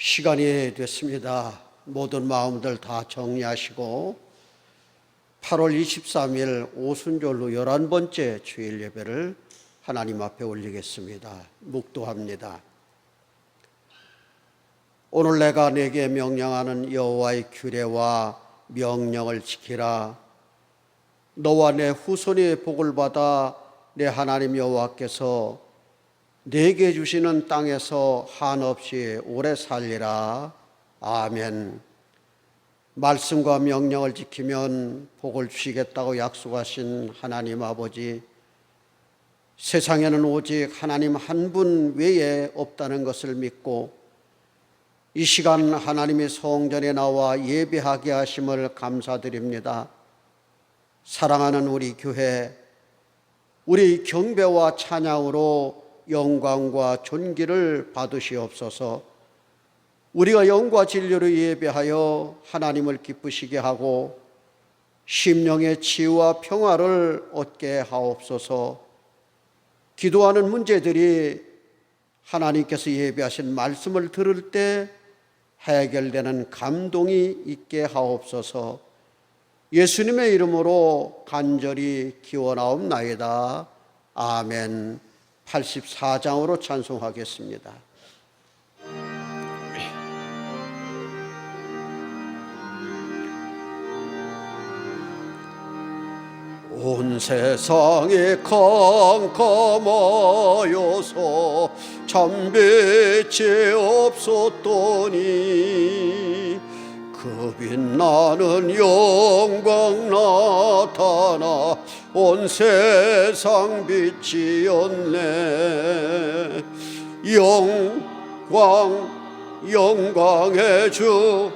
시간이 됐습니다. 모든 마음들 다 정리하시고 8월 23일 오순절로 11번째 주일 예배를 하나님 앞에 올리겠습니다. 묵도합니다. 오늘 내가 네게 명령하는 여호와의 규례와 명령을 지키라. 너와 내 후손이 복을 받아 내 하나님 여호와께서 네게 주시는 땅에서 한없이 오래 살리라. 아멘. 말씀과 명령을 지키면 복을 주시겠다고 약속하신 하나님 아버지, 세상에는 오직 하나님 한 분 외에 없다는 것을 믿고 이 시간 하나님의 성전에 나와 예배하게 하심을 감사드립니다. 사랑하는 우리 교회, 우리 경배와 찬양으로 영광과 존귀를 받으시옵소서. 우리가 영과 진리로 예배하여 하나님을 기쁘시게 하고 심령의 치유와 평화를 얻게 하옵소서. 기도하는 문제들이 하나님께서 예배하신 말씀을 들을 때 해결되는 감동이 있게 하옵소서. 예수님의 이름으로 간절히 기원하옵나이다. 아멘. 84장으로 찬송하겠습니다. 온 세상이 캄캄하여서 참빛이 없었더니 그 빛나는 영광 나타나 온 세상 빛이었네. 영광의 주,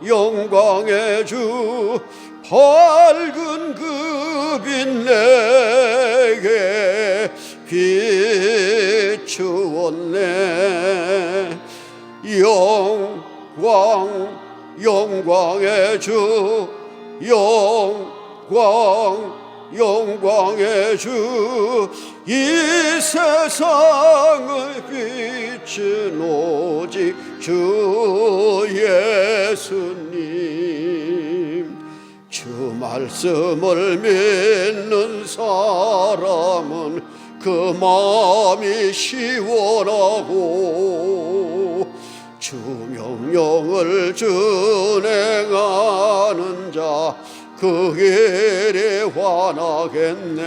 영광의 주, 밝은 그 빛 내게 비추었네. 영광의 주, 영광의 주, 이 세상의 빛은 오직 주 예수님. 주 말씀을 믿는 사람은 그 마음이 시원하고 주 명령을 준행하는 자 그 길에 환하겠네.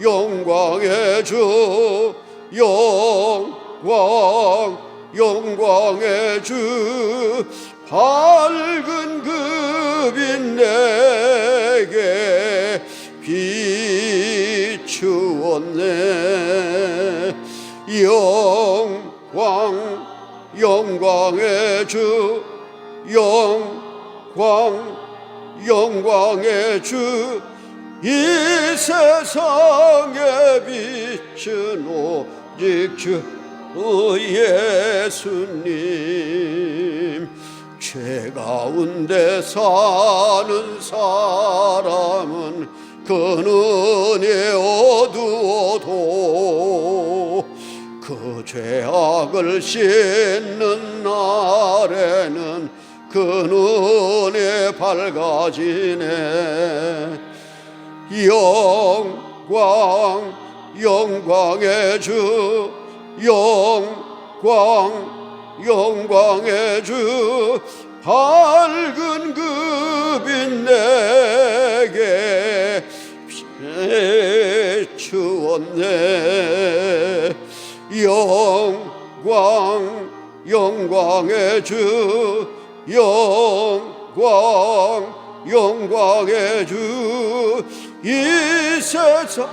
영광의 주, 영광의 주, 밝은 그 빛 내게 비추었네. 영광의 주, 영광의 주, 이 세상의 빛은 오직 주 예수님. 죄 가운데 사는 사람은 그 눈이 어두워도 그 죄악을 씻는 날에는 그 눈이 밝아지네. 영광의 주, 영광의 주, 밝은 그 빛 내게 비추었네. 영광의 주, 영광의 주, 이 세상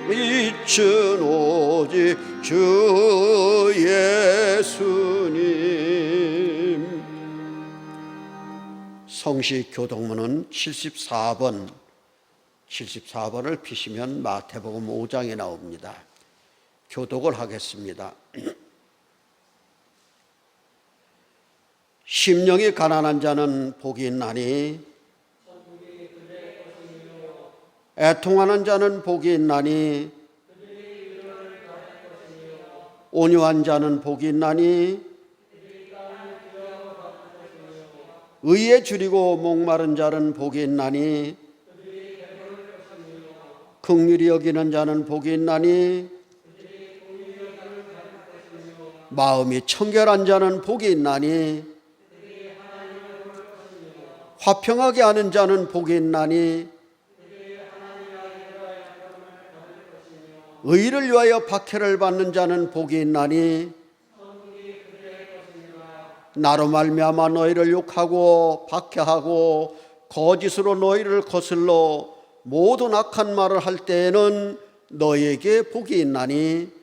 빛은 오직 주 예수님. 성시 교동문은 74번을 피시면 마태복음 5장에 나옵니다. 교독을 하겠습니다. 심령이 가난한 자는 복이 있나니 애통하는 자는 복이 있나니 온유한 자는 복이 있나니 의에 줄이고 목마른 자는 복이 있나니 긍휼히 여기는 자는 복이 있나니 마음이 청결한 자는 복이 있나니 화평하게 하는 자는 복이 있나니 의를 위하여 박해를 받는 자는 복이 있나니 나로 말미암아 너희를 욕하고 박해하고 거짓으로 너희를 거슬러 모든 악한 말을 할 때에는 너희에게 복이 있나니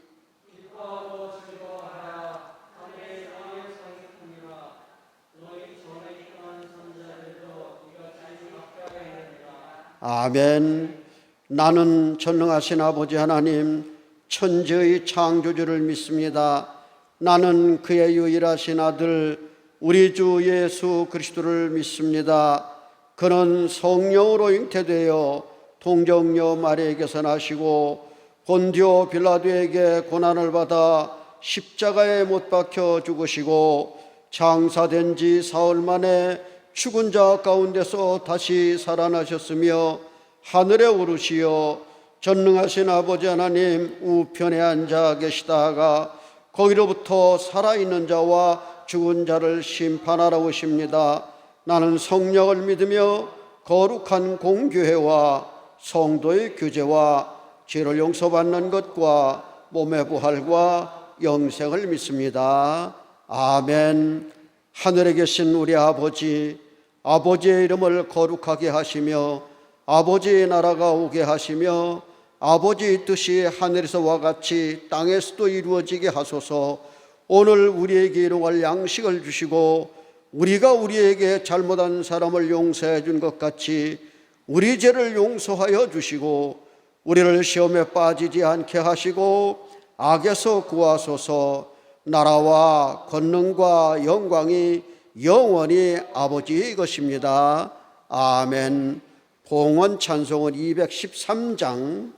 아멘. 나는 전능하신 아버지 하나님 천지의 창조주를 믿습니다. 나는 그의 유일하신 아들 우리 주 예수 그리스도를 믿습니다. 그는 성령으로 잉태되어 동정녀 마리아에게서 나시고 본디오 빌라도에게 고난을 받아 십자가에 못 박혀 죽으시고 장사된 지 사흘 만에 죽은 자 가운데서 다시 살아나셨으며 하늘에 오르시어 전능하신 아버지 하나님 우편에 앉아 계시다가 거기로부터 살아있는 자와 죽은 자를 심판하러 오십니다. 나는 성령을 믿으며 거룩한 공교회와 성도의 규제와 죄를 용서받는 것과 몸의 부활과 영생을 믿습니다. 아멘. 하늘에 계신 우리 아버지, 아버지의 이름을 거룩하게 하시며 아버지의 나라가 오게 하시며 아버지의 뜻이 하늘에서와 같이 땅에서도 이루어지게 하소서. 오늘 우리에게 일용할 양식을 주시고 우리가 우리에게 잘못한 사람을 용서해 준 것 같이 우리 죄를 용서하여 주시고 우리를 시험에 빠지지 않게 하시고 악에서 구하소서. 나라와 권능과 영광이 영원히 아버지의 것입니다. 아멘. 봉헌 찬송은 213장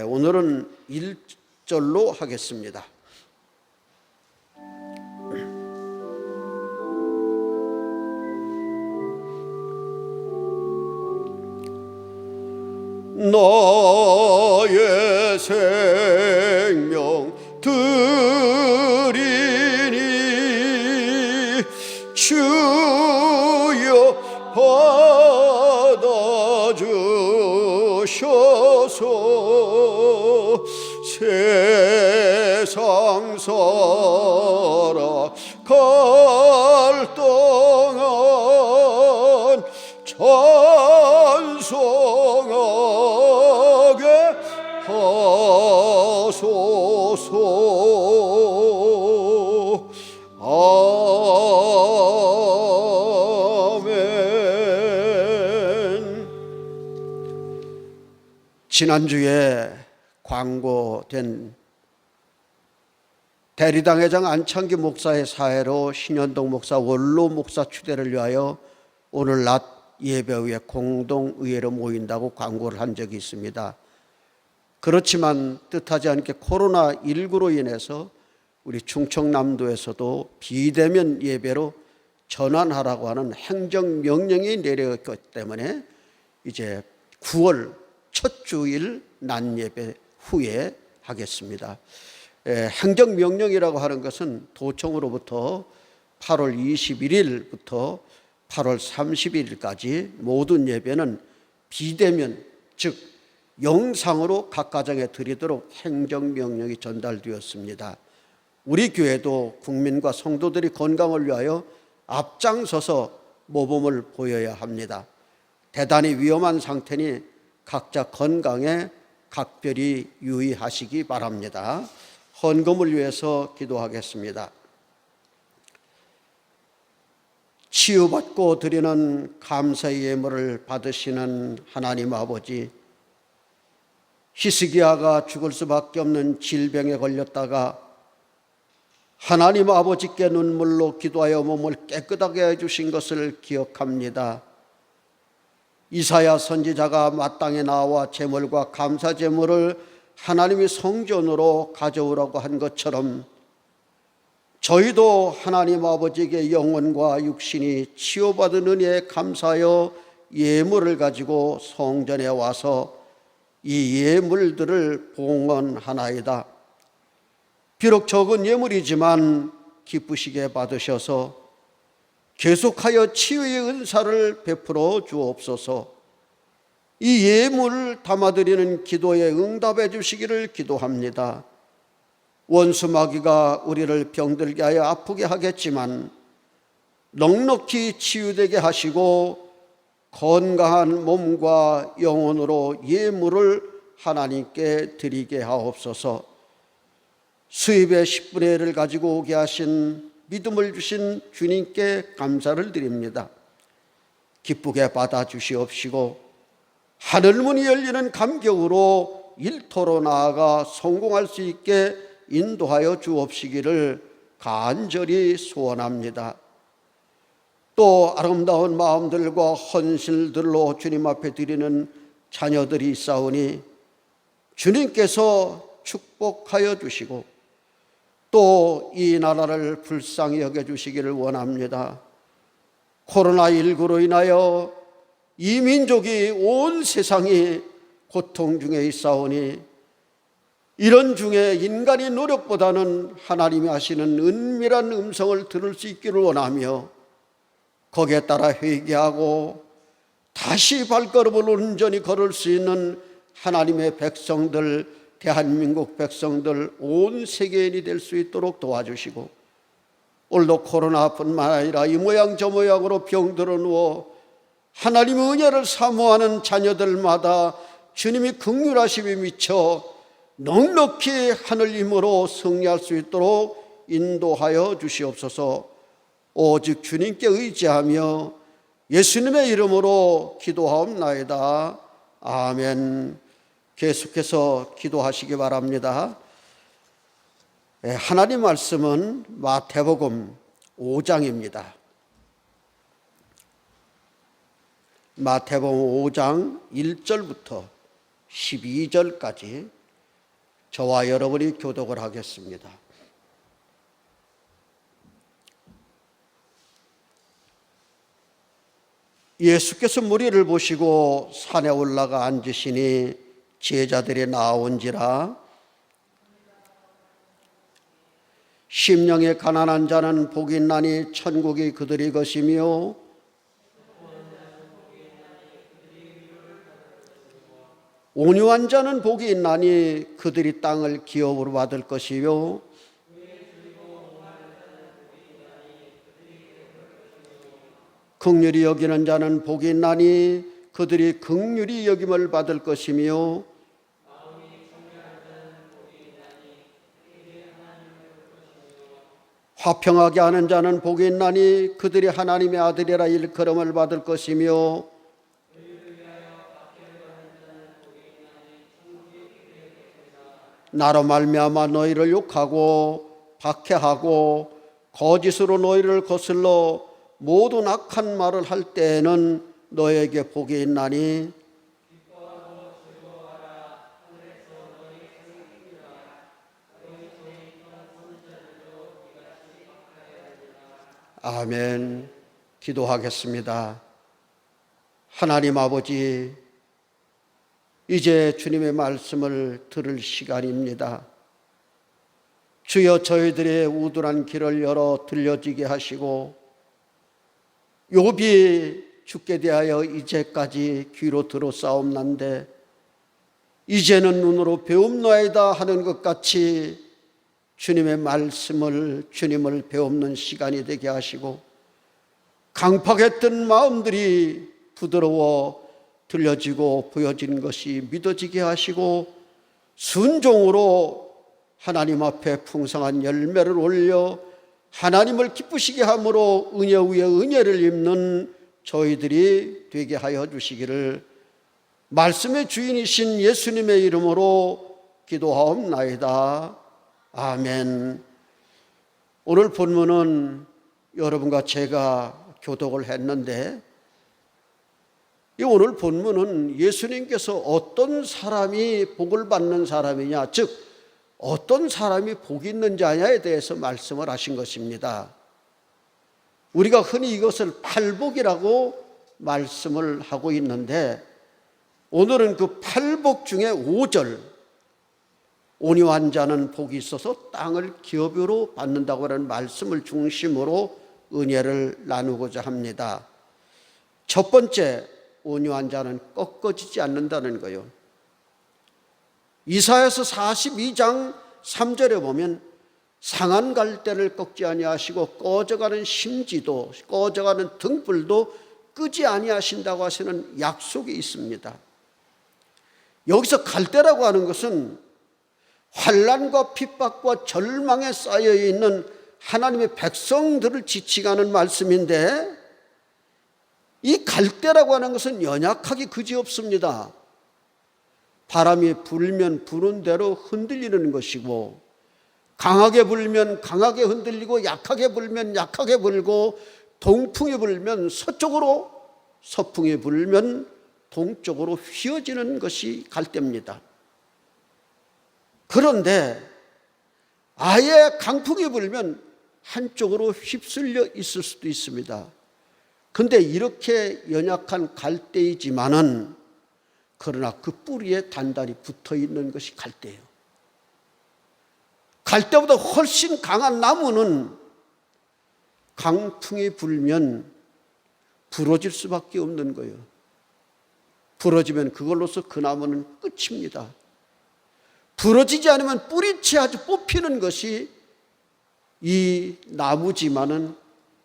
오늘은 1절로 하겠습니다. 너의 생명 드리니 주여 받아주셔서 세상 살아갈 동안 찬송하게 하소서. 아멘. 지난주에 광고된 대리당 회장 안창기 목사의 사회로 신현동 목사, 원로 목사 추대를 위하여 오늘 낮 예배 후에 공동의회로 모인다고 광고를 한 적이 있습니다. 그렇지만 뜻하지 않게 코로나19로 인해서 우리 충청남도에서도 비대면 예배로 전환하라고 하는 행정명령이 내려졌기 때문에 이제 9월 첫 주일 낮 예배 후에 하겠습니다. 행정명령이라고 하는 것은 도청으로부터 8월 21일부터 8월 31일까지 모든 예배는 비대면, 즉 영상으로 각 가정에 드리도록 행정명령이 전달되었습니다. 우리 교회도 국민과 성도들이 건강을 위하여 앞장서서 모범을 보여야 합니다. 대단히 위험한 상태니 각자 건강에 각별히 유의하시기 바랍니다. 헌금을 위해서 기도하겠습니다. 치유받고 드리는 감사의 예물을 받으시는 하나님 아버지, 히스기야가 죽을 수밖에 없는 질병에 걸렸다가 하나님 아버지께 눈물로 기도하여 몸을 깨끗하게 해주신 것을 기억합니다. 이사야 선지자가 마땅히 나와 제물과 감사 제물을 하나님의 성전으로 가져오라고 한 것처럼 저희도 하나님 아버지에게 영혼과 육신이 치유받은 은혜에 감사하여 예물을 가지고 성전에 와서 이 예물들을 봉헌하나이다. 비록 적은 예물이지만 기쁘시게 받으셔서 계속하여 치유의 은사를 베풀어 주옵소서. 이 예물을 담아드리는 기도에 응답해 주시기를 기도합니다. 원수 마귀가 우리를 병들게 하여 아프게 하겠지만 넉넉히 치유되게 하시고 건강한 몸과 영혼으로 예물을 하나님께 드리게 하옵소서. 수입의 10분의 1을 가지고 오게 하신 믿음을 주신 주님께 감사를 드립니다. 기쁘게 받아주시옵시고 하늘문이 열리는 감격으로 일터로 나아가 성공할 수 있게 인도하여 주옵시기를 간절히 소원합니다. 또 아름다운 마음들과 헌신들로 주님 앞에 드리는 자녀들이 있사오니 주님께서 축복하여 주시고 또 이 나라를 불쌍히 여겨주시기를 원합니다. 코로나19로 인하여 이 민족이 온 세상이 고통 중에 있사오니 이런 중에 인간의 노력보다는 하나님이 하시는 은밀한 음성을 들을 수 있기를 원하며 거기에 따라 회개하고 다시 발걸음을 온전히 걸을 수 있는 하나님의 백성들, 대한민국 백성들, 온 세계인이 될 수 있도록 도와주시고 오늘도 코로나뿐만 아니라 이 모양 저 모양으로 병들어 누워 하나님의 은혜를 사모하는 자녀들마다 주님이 긍휼하심에 미쳐 넉넉히 하늘 힘으로 승리할 수 있도록 인도하여 주시옵소서. 오직 주님께 의지하며 예수님의 이름으로 기도하옵나이다. 아멘. 계속해서 기도하시기 바랍니다. 하나님 말씀은 마태복음 5장입니다. 마태복음 5장 1절부터 12절까지 저와 여러분이 교독을 하겠습니다. 예수께서 무리를 보시고 산에 올라가 앉으시니 제자들이 나온지라. 심령에 가난한 자는 복이 있나니 천국이 그들의 것이며 온유한 자는 복이 있나니 그들이 땅을 기업으로 받을 것이요 긍휼히 여기는 자는 복이 있나니 그들이 긍휼히 여김을 받을 것이며 화평하게 하는 자는 복이 있나니 그들이 하나님의 아들이라 일컬음을 받을 것이며 나로 말미암아 너희를 욕하고 박해하고 거짓으로 너희를 거슬러 모든 악한 말을 할 때에는 너에게 복이 있나니 아멘. 기도하겠습니다. 하나님 아버지, 이제 주님의 말씀을 들을 시간입니다. 주여 저희들의 우둔한 길을 열어 들려지게 하시고 욥이 죽게 대하여 이제까지 귀로 들었사옵난데 이제는 눈으로 배움나이다 하는 것 같이 주님의 말씀을 주님을 배우는 시간이 되게 하시고 강팍했던 마음들이 부드러워 들려지고 보여지는 것이 믿어지게 하시고 순종으로 하나님 앞에 풍성한 열매를 올려 하나님을 기쁘시게 함으로 은혜 위에 은혜를 입는 저희들이 되게 하여 주시기를 말씀의 주인이신 예수님의 이름으로 기도하옵나이다. 아멘. 오늘 본문은 여러분과 제가 교독을 했는데 이 오늘 본문은 예수님께서 어떤 사람이 복을 받는 사람이냐, 즉 어떤 사람이 복이 있는 자냐에 대해서 말씀을 하신 것입니다. 우리가 흔히 이것을 팔복이라고 말씀을 하고 있는데, 오늘은 그 팔복 중에 5절, 온유한 자는 복이 있어서 땅을 기업으로 받는다고 하는 말씀을 중심으로 은혜를 나누고자 합니다. 첫 번째, 온유한 자는 꺾어지지 않는다는 거예요. 이사야서 42장 3절에 보면 상한 갈대를 꺾지 아니하시고 꺼져가는 심지도, 꺼져가는 등불도 끄지 아니하신다고 하시는 약속이 있습니다. 여기서 갈대라고 하는 것은 환난과 핍박과 절망에 쌓여 있는 하나님의 백성들을 지칭하는 말씀인데, 이 갈대라고 하는 것은 연약하기 그지없습니다. 바람이 불면 부는 대로 흔들리는 것이고, 강하게 불면 강하게 흔들리고, 약하게 불면 약하게 불고, 동풍이 불면 서쪽으로, 서풍이 불면 동쪽으로 휘어지는 것이 갈대입니다. 그런데 아예 강풍이 불면 한쪽으로 휩쓸려 있을 수도 있습니다. 그런데 이렇게 연약한 갈대이지만은, 그러나 그 뿌리에 단단히 붙어 있는 것이 갈대예요. 갈대보다 훨씬 강한 나무는 강풍이 불면 부러질 수밖에 없는 거예요. 부러지면 그걸로서 그 나무는 끝입니다. 부러지지 않으면 뿌리채 아주 뽑히는 것이 이 나무지만은,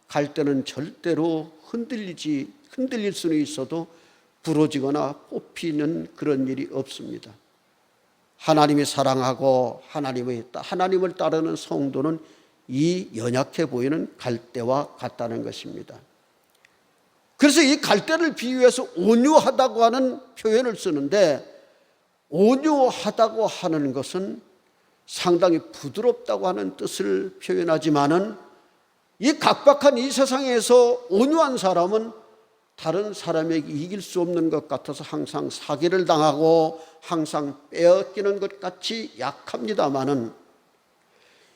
갈대는 절대로 흔들릴 수는 있어도 부러지거나 뽑히는 그런 일이 없습니다. 하나님이 사랑하고 하나님을 따르는 성도는 이 연약해 보이는 갈대와 같다는 것입니다. 그래서 이 갈대를 비유해서 온유하다고 하는 표현을 쓰는데, 온유하다고 하는 것은 상당히 부드럽다고 하는 뜻을 표현하지만은, 이 각박한 이 세상에서 온유한 사람은 다른 사람에게 이길 수 없는 것 같아서 항상 사기를 당하고 항상 빼앗기는 것 같이 약합니다마는,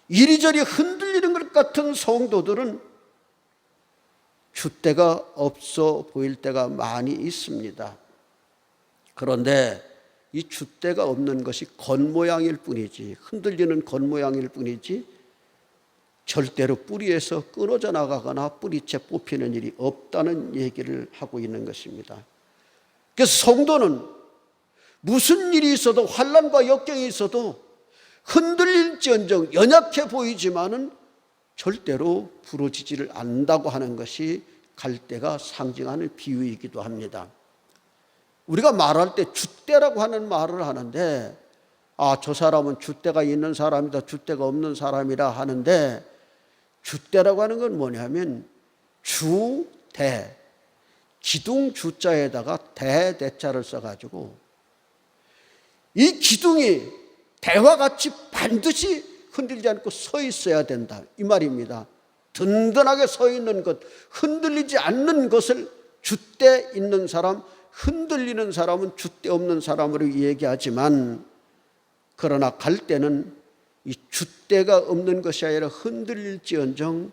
이리저리 흔들리는 것 같은 성도들은 줏대가 없어 보일 때가 많이 있습니다. 그런데 이 줏대가 없는 것이 겉모양일 뿐이지, 흔들리는 겉모양일 뿐이지 절대로 뿌리에서 끊어져 나가거나 뿌리채 뽑히는 일이 없다는 얘기를 하고 있는 것입니다. 그래서 성도는 무슨 일이 있어도, 환난과 역경이 있어도 흔들릴지언정 연약해 보이지만은 절대로 부러지지를 않는다고 하는 것이 갈대가 상징하는 비유이기도 합니다. 우리가 말할 때 줏대라고 하는 말을 하는데, 저 사람은 줏대가 있는 사람이다, 줏대가 없는 사람이라 하는데, 줏대라고 하는 건 뭐냐면 주대, 기둥 주자에다가 대자를 써가지고, 이 기둥이 대와 같이 반드시 흔들리지 않고 서 있어야 된다, 이 말입니다. 든든하게 서 있는 것, 흔들리지 않는 것을 줏대 있는 사람, 흔들리는 사람은 줏대 없는 사람으로 얘기하지만, 그러나 갈대는 이 줏대가 없는 것이 아니라 흔들릴지언정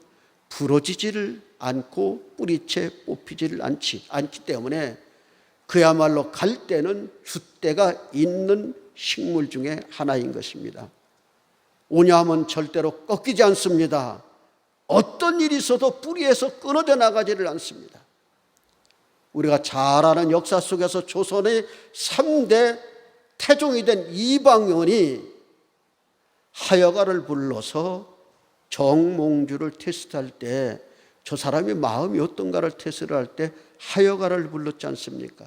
부러지지를 않고 뿌리채 뽑히지를 않기 때문에, 그야말로 갈대는 줏대가 있는 식물 중에 하나인 것입니다. 온유함은 절대로 꺾이지 않습니다. 어떤 일이 있어도 뿌리에서 끊어져 나가지를 않습니다. 우리가 잘 아는 역사 속에서 조선의 3대 태종이 된 이방원이 하여가를 불러서 정몽주를 테스트할 때, 저 사람의 마음이 어떤가를 테스트를 할 때 하여가를 불렀지 않습니까?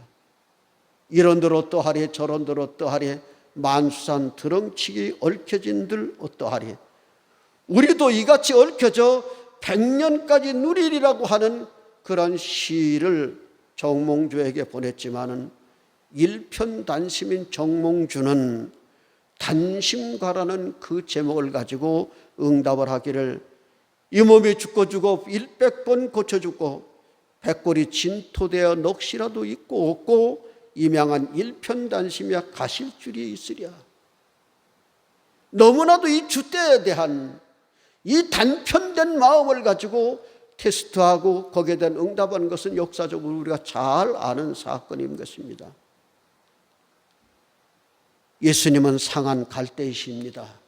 이런들 어떠하리, 저런들 어떠하리, 만수산 드렁치기 얽혀진들 어떠하리. 우리도 이같이 얽혀져 100년까지 누리리라고 하는 그런 시를 정몽주에게 보냈지만은, 일편단심인 정몽주는 단심가라는 그 제목을 가지고 응답을 하기를, 이 몸이 죽고 100번 고쳐 죽고 백골이 진토되어 넋이라도 있고 없고 임양한 일편단심이야 가실줄이 있으랴. 너무나도 이 주때에 대한 이 단편된 마음을 가지고 테스트하고 거기에 대한 응답하는 것은 역사적으로 우리가 잘 아는 사건인 것입니다. 예수님은 상한 갈대이십니다.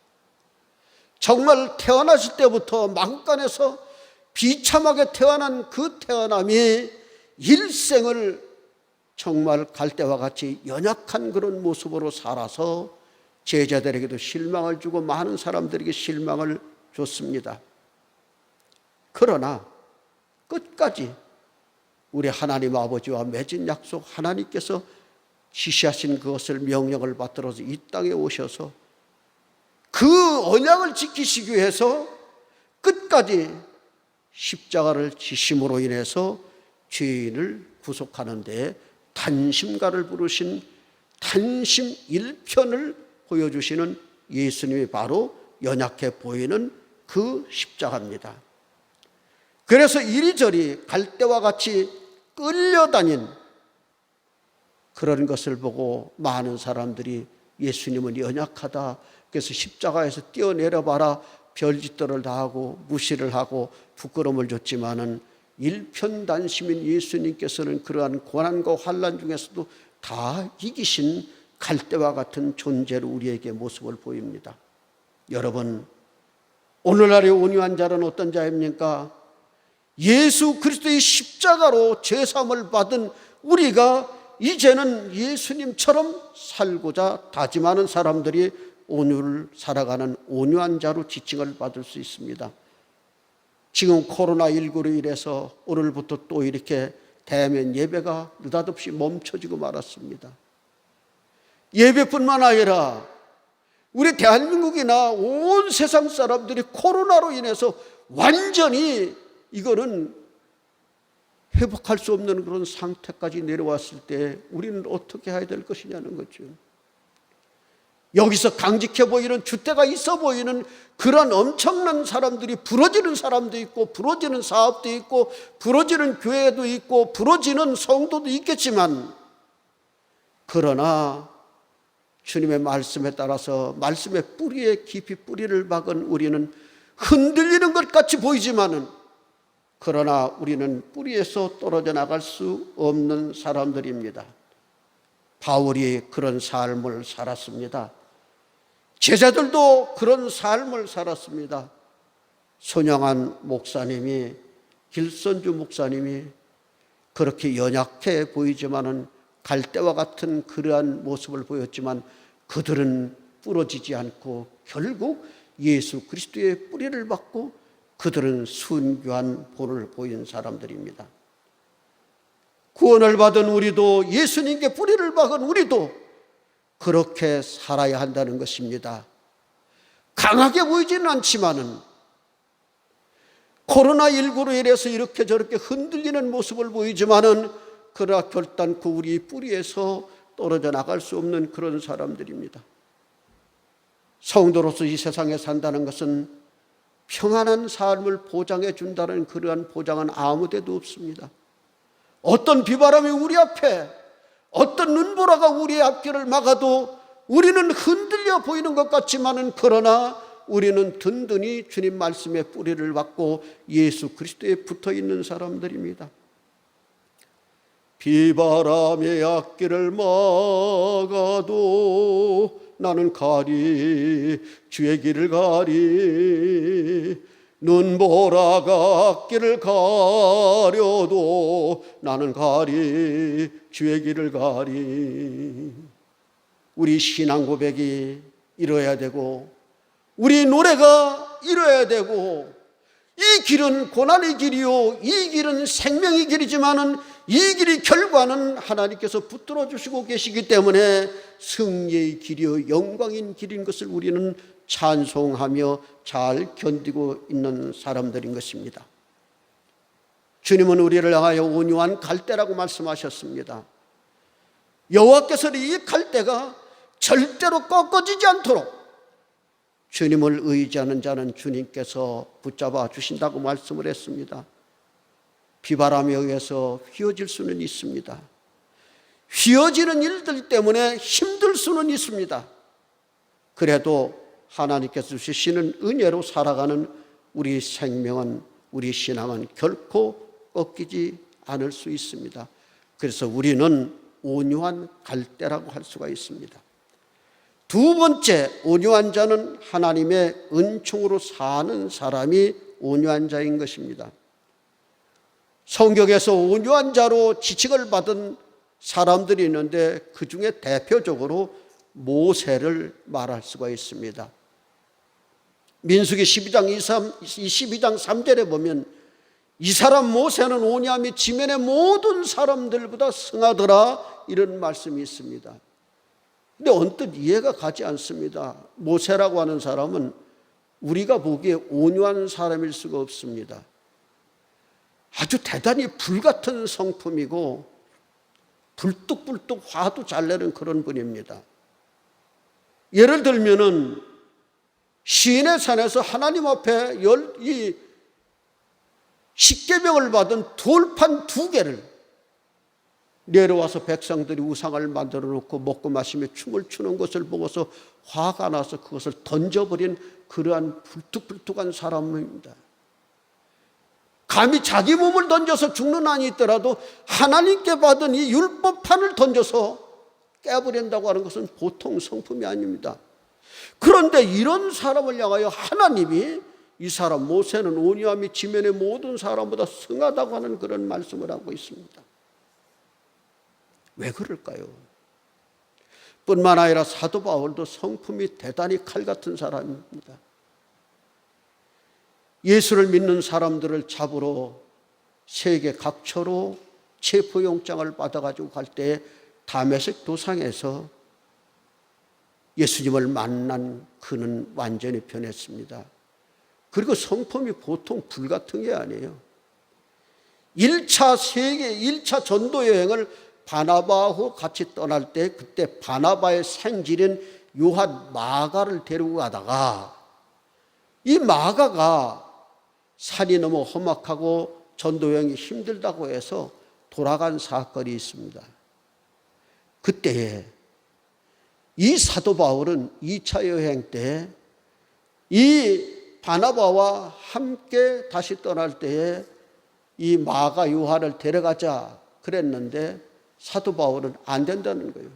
정말 태어나실 때부터 막간에서 비참하게 태어난 그 태어남이 일생을 정말 갈대와 같이 연약한 그런 모습으로 살아서 제자들에게도 실망을 주고 많은 사람들에게 실망을 줬습니다. 그러나 끝까지 우리 하나님 아버지와 맺은 약속, 하나님께서 지시하신 그것을 명령을 받들어서 이 땅에 오셔서 그 언약을 지키시기 위해서 끝까지 십자가를 지심으로 인해서 죄인을 구속하는 데 단심가를 부르신 단심 일편을 보여주시는 예수님이 바로 연약해 보이는 그 십자가입니다. 그래서 이리저리 갈대와 같이 끌려다닌 그런 것을 보고 많은 사람들이 예수님은 연약하다, 그래서 십자가에서 뛰어내려봐라 별짓들을 다 하고 무시를 하고 부끄러움을 줬지만은 일편단심인 예수님께서는 그러한 고난과 환난 중에서도 다 이기신 갈대와 같은 존재로 우리에게 모습을 보입니다. 여러분, 오늘날의 온유한 자는 어떤 자입니까? 예수 그리스도의 십자가로 죄사함을 받은 우리가 이제는 예수님처럼 살고자 다짐하는 사람들이 온유를 살아가는 온유한 자로 지칭을 받을 수 있습니다. 지금 코로나19로 인해서 오늘부터 또 이렇게 대면 예배가 느닷없이 멈춰지고 말았습니다. 예배뿐만 아니라 우리 대한민국이나 온 세상 사람들이 코로나로 인해서 완전히 이거는 회복할 수 없는 그런 상태까지 내려왔을 때 우리는 어떻게 해야 될 것이냐는 거죠. 여기서 강직해 보이는 주대가 있어 보이는 그런 엄청난 사람들이 부러지는 사람도 있고 부러지는 사업도 있고 부러지는 교회도 있고 부러지는 성도도 있겠지만, 그러나 주님의 말씀에 따라서 말씀의 뿌리에 깊이 뿌리를 박은 우리는 흔들리는 것 같이 보이지만은, 그러나 우리는 뿌리에서 떨어져 나갈 수 없는 사람들입니다. 바울이 그런 삶을 살았습니다. 제자들도 그런 삶을 살았습니다. 손영한 목사님이, 길선주 목사님이 그렇게 연약해 보이지만은 갈대와 같은 그러한 모습을 보였지만 그들은 부러지지 않고 결국 예수 그리스도의 뿌리를 받고 그들은 순교한 본을 보인 사람들입니다. 구원을 받은 우리도, 예수님께 뿌리를 박은 우리도 그렇게 살아야 한다는 것입니다. 강하게 보이지는 않지만은 코로나19로 인해서 이렇게 저렇게 흔들리는 모습을 보이지만은 그러나 결단코 우리 뿌리에서 떨어져 나갈 수 없는 그런 사람들입니다. 성도로서 이 세상에 산다는 것은 평안한 삶을 보장해 준다는 그러한 보장은 아무 데도 없습니다. 어떤 비바람이 우리 앞에, 어떤 눈보라가 우리의 앞길을 막아도 우리는 흔들려 보이는 것 같지만은 그러나 우리는 든든히 주님 말씀의 뿌리를 받고 예수 그리스도에 붙어 있는 사람들입니다. 비바람의 앞길을 막아도 나는 가리, 주의 길을 가리. 눈보라가 앞길을 가려도 나는 가리, 주의 길을 가리. 우리 신앙 고백이 이뤄야 되고 우리 노래가 이뤄야 되고, 이 길은 고난의 길이요 이 길은 생명의 길이지만은 이 길의 결과는 하나님께서 붙들어 주시고 계시기 때문에 승리의 길이요 영광인 길인 것을 우리는 찬송하며 잘 견디고 있는 사람들인 것입니다. 주님은 우리를 향하여 온유한 갈대라고 말씀하셨습니다. 여호와께서는 이 갈대가 절대로 꺾어지지 않도록 주님을 의지하는 자는 주님께서 붙잡아 주신다고 말씀을 했습니다. 비바람에 의해서 휘어질 수는 있습니다. 휘어지는 일들 때문에 힘들 수는 있습니다. 그래도 하나님께서 주시는 은혜로 살아가는 우리 생명은, 우리 신앙은 결코 꺾이지 않을 수 있습니다. 그래서 우리는 온유한 갈대라고 할 수가 있습니다. 두 번째, 온유한 자는 하나님의 은총으로 사는 사람이 온유한 자인 것입니다. 성경에서 온유한 자로 지칭을 받은 사람들이 있는데 그 중에 대표적으로 모세를 말할 수가 있습니다. 민수기 22장 3절에 보면 이 사람 모세는 온유함이 지면의 모든 사람들보다 승하더라, 이런 말씀이 있습니다. 근데 언뜻 이해가 가지 않습니다. 모세라고 하는 사람은 우리가 보기에 온유한 사람일 수가 없습니다. 아주 대단히 불같은 성품이고 불뚝불뚝 화도 잘 내는 그런 분입니다. 예를 들면은 시인의 산에서 하나님 앞에 이 십계명을 받은 돌판 2개를 내려와서 백성들이 우상을 만들어 놓고 먹고 마시며 춤을 추는 것을 보고서 화가 나서 그것을 던져버린 그러한 불뚝불뚝한 사람입니다. 감히 자기 몸을 던져서 죽는 한이 있더라도 하나님께 받은 이 율법판을 던져서 깨버린다고 하는 것은 보통 성품이 아닙니다. 그런데 이런 사람을 향하여 하나님이 이 사람 모세는 온유함이 지면의 모든 사람보다 승하다고 하는 그런 말씀을 하고 있습니다. 왜 그럴까요? 뿐만 아니라 사도 바울도 성품이 대단히 칼 같은 사람입니다. 예수를 믿는 사람들을 잡으러 세계 각처로 체포영장을 받아가지고 갈 때 다메섹 도상에서 예수님을 만난 그는 완전히 변했습니다. 그리고 성품이 보통 불같은 게 아니에요. 1차 전도 여행을 바나바하고 같이 떠날 때 그때 바나바의 생질인 요한 마가를 데리고 가다가 이 마가가 산이 너무 험악하고 전도 여행이 힘들다고 해서 돌아간 사건이 있습니다. 그때에 이 사도 바울은 2차 여행 때 이 바나바와 함께 다시 떠날 때에 이 마가 요한을 데려가자 그랬는데 사도 바울은 안 된다는 거예요.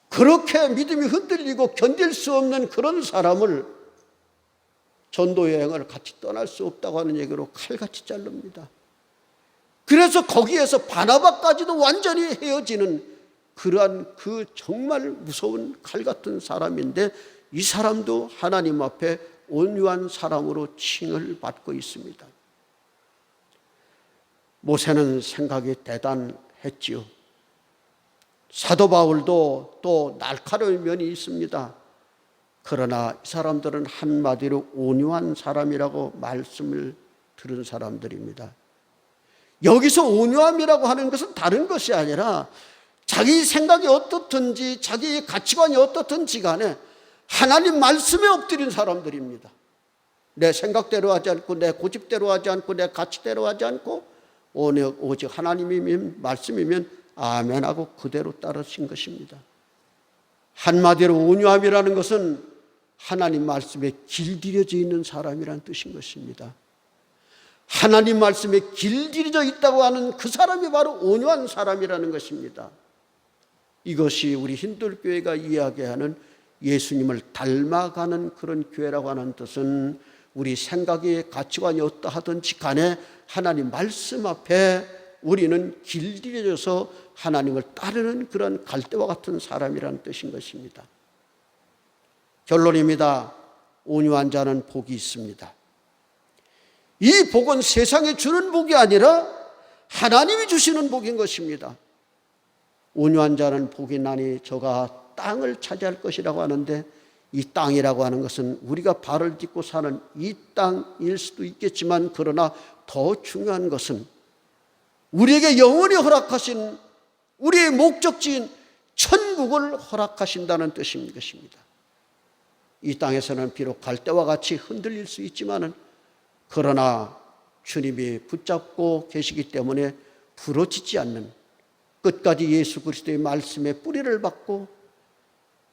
그렇게 믿음이 흔들리고 견딜 수 없는 그런 사람을 전도 여행을 같이 떠날 수 없다고 하는 얘기로 칼같이 자릅니다. 그래서 거기에서 바나바까지도 완전히 헤어지는 그러한 그 정말 무서운 칼 같은 사람인데 이 사람도 하나님 앞에 온유한 사람으로 칭을 받고 있습니다. 모세는 생각이 대단했지요. 사도 바울도 또 날카로운 면이 있습니다. 그러나 이 사람들은 한마디로 온유한 사람이라고 말씀을 들은 사람들입니다. 여기서 온유함이라고 하는 것은 다른 것이 아니라 자기 생각이 어떻든지 자기의 가치관이 어떻든지 간에 하나님 말씀에 엎드린 사람들입니다. 내 생각대로 하지 않고 내 고집대로 하지 않고 내 가치대로 하지 않고 오직 하나님이면 말씀이면 아멘하고 그대로 따르신 것입니다. 한마디로 온유함이라는 것은 하나님 말씀에 길들여져 있는 사람이라는 뜻인 것입니다. 하나님 말씀에 길들여져 있다고 하는 그 사람이 바로 온유한 사람이라는 것입니다. 이것이 우리 힌들교회가 이야기하는 예수님을 닮아가는 그런 교회라고 하는 뜻은 우리 생각의 가치관이 어떠하든지 간에 하나님 말씀 앞에 우리는 길들여져서 하나님을 따르는 그런 갈대와 같은 사람이라는 뜻인 것입니다. 결론입니다. 온유한 자는 복이 있습니다. 이 복은 세상에 주는 복이 아니라 하나님이 주시는 복인 것입니다. 온유한 자는 복이 나니 저가 땅을 차지할 것이라고 하는데 이 땅이라고 하는 것은 우리가 발을 딛고 사는 이 땅일 수도 있겠지만 그러나 더 중요한 것은 우리에게 영원히 허락하신 우리의 목적지인 천국을 허락하신다는 뜻인 것입니다. 이 땅에서는 비록 갈대와 같이 흔들릴 수 있지만은 그러나 주님이 붙잡고 계시기 때문에 부러지지 않는, 끝까지 예수 그리스도의 말씀에 뿌리를 박고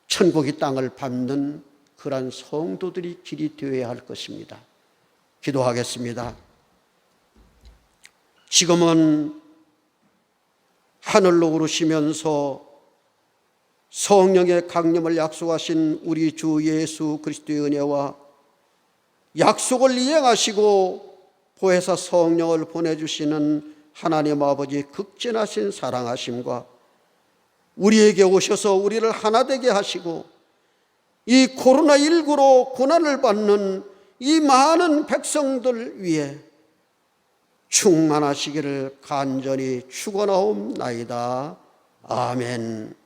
천국의 땅을 밟는 그러한 성도들이 길이 되어야 할 것입니다. 기도하겠습니다. 지금은 하늘로 오르시면서 성령의 강림을 약속하신 우리 주 예수 그리스도의 은혜와 약속을 이행하시고 보혜사 성령을 보내주시는 하나님 아버지 극진하신 사랑하심과 우리에게 오셔서 우리를 하나 되게 하시고 이 코로나19로 고난을 받는 이 많은 백성들 위해 충만하시기를 간절히 축원하옵나이다. 아멘.